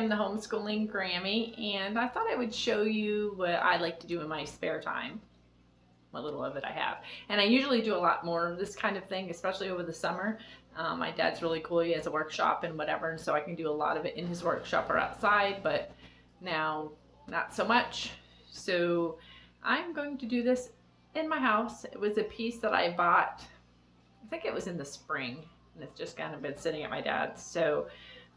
am the homeschooling Grammy, and I thought I would show you what I like to do in my spare time. What little of it I have. And I usually do a lot more of this kind of thing, especially over the summer. My dad's really cool. He has a workshop and whatever, and so I can do a lot of it in his workshop or outside, but now not so much. So I'm going to do this in my house. It was a piece that I bought, I think it was in the spring, and it's just kind of been sitting at my dad's. So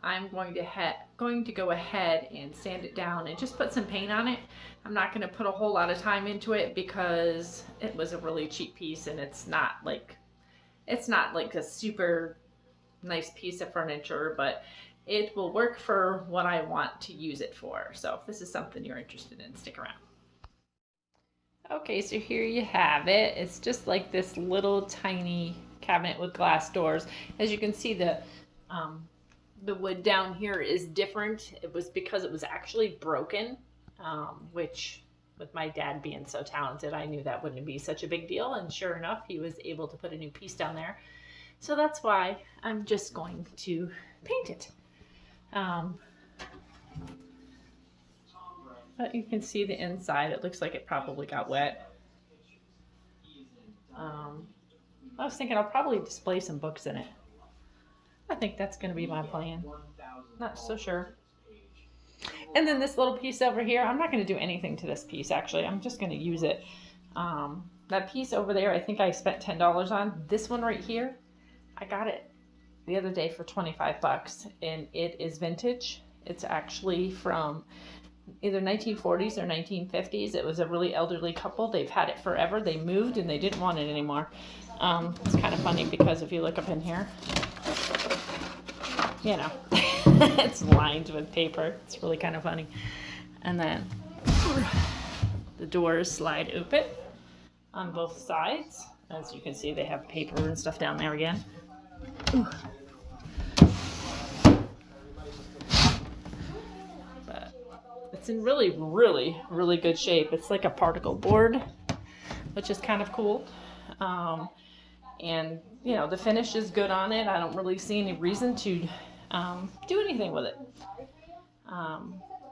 I'm going to go ahead and sand it down and just put some paint on it. I'm not going to put a whole lot of time into it because it was a really cheap piece, and it's not like a super nice piece of furniture, but it will work for what I want to use it for. So if this is something you're interested in, stick around. Okay, so here you have it. It's just like this little tiny cabinet with glass doors. As you can see, the wood down here is different. It was because it was actually broken, which with my dad being so talented, I knew that wouldn't be such a big deal. And sure enough, he was able to put a new piece down there. So that's why I'm just going to paint it. But you can see the inside. It looks like it probably got wet. I was thinking I'll probably display some books in it. I think that's going to be my plan. Not so sure. And then this little piece over here, I'm not going to do anything to this piece, actually. I'm just going to use it. That piece over there, I think I spent $10 on. This one right here, I got it the other day for 25 bucks, and it is vintage. It's actually from either 1940s or 1950s. It was a really elderly couple. They've had it forever. They moved and they didn't want it anymore. It's kind of funny because if you look up in here, you know, it's lined with paper. It's really kind of funny. And then the doors slide open on both sides. As you can see, they have paper and stuff down there again. But it's in really, really, really good shape. It's like a particle board, which is kind of cool. And, you know, the finish is good on it. I don't really see any reason to do anything with it.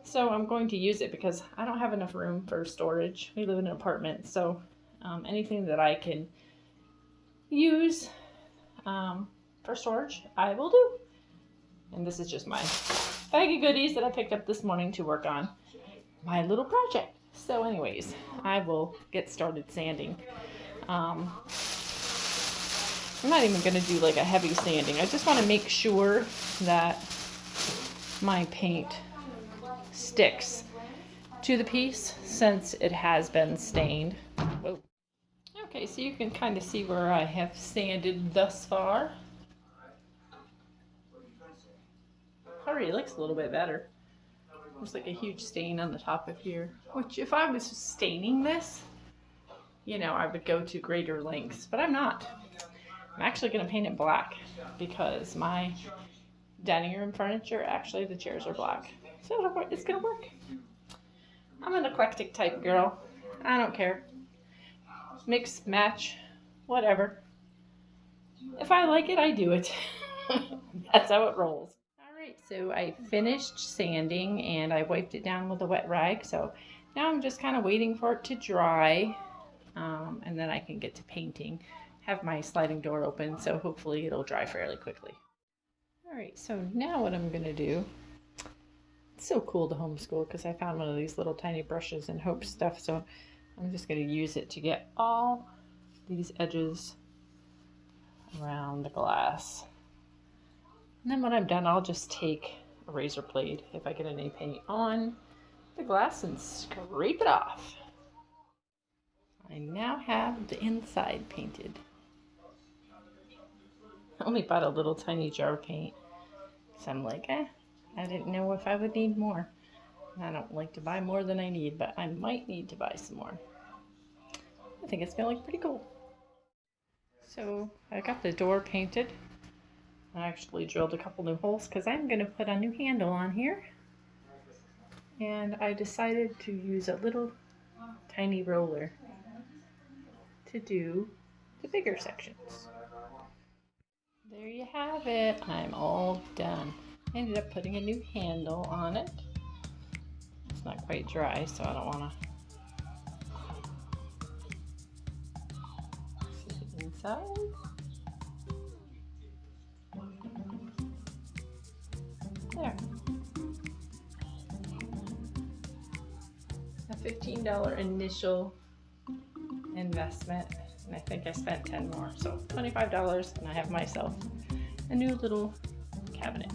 So I'm going to use it because I don't have enough room for storage. We live in an apartment, so anything that I can use for storage, I will do. And this is just my bag of goodies that I picked up this morning to work on my little project. So anyways, I will get started sanding. I'm not even going to do like a heavy sanding. I just want to make sure that my paint sticks to the piece since it has been stained. Whoa. Okay, so you can kind of see where I have sanded thus far. Already looks a little bit better. There's like a huge stain on the top of here, which if I was staining this, you know, I would go to greater lengths, but I'm not. I'm actually going to paint it black because my dining room furniture, actually the chairs are black. So it's going to work. I'm an eclectic type girl. I don't care. Mix, match, whatever. If I like it, I do it. That's how it rolls. Alright, so I finished sanding and I wiped it down with a wet rag. So now I'm just kind of waiting for it to dry. And then I can get to painting. Have my sliding door open, so hopefully it'll dry fairly quickly. Alright, so now what I'm going to do, it's so cool to homeschool because I found one of these little tiny brushes and Hope stuff, so I'm just going to use it to get all these edges around the glass. And then when I'm done, I'll just take a razor blade, if I get any paint on the glass, and scrape it off. I now have the inside painted. I only bought a little tiny jar of paint. So I'm like, I didn't know if I would need more. I don't like to buy more than I need, but I might need to buy some more. I think it's going to look pretty cool. So I got the door painted. I actually drilled a couple new holes because I'm going to put a new handle on here. And I decided to use a little tiny roller to do the bigger sections. There you have it. I'm all done. I ended up putting a new handle on it. It's not quite dry, so I don't want to see the inside. There. A $15 initial investment, and I think I spent 10 more, so $25, and I have myself a new little cabinet.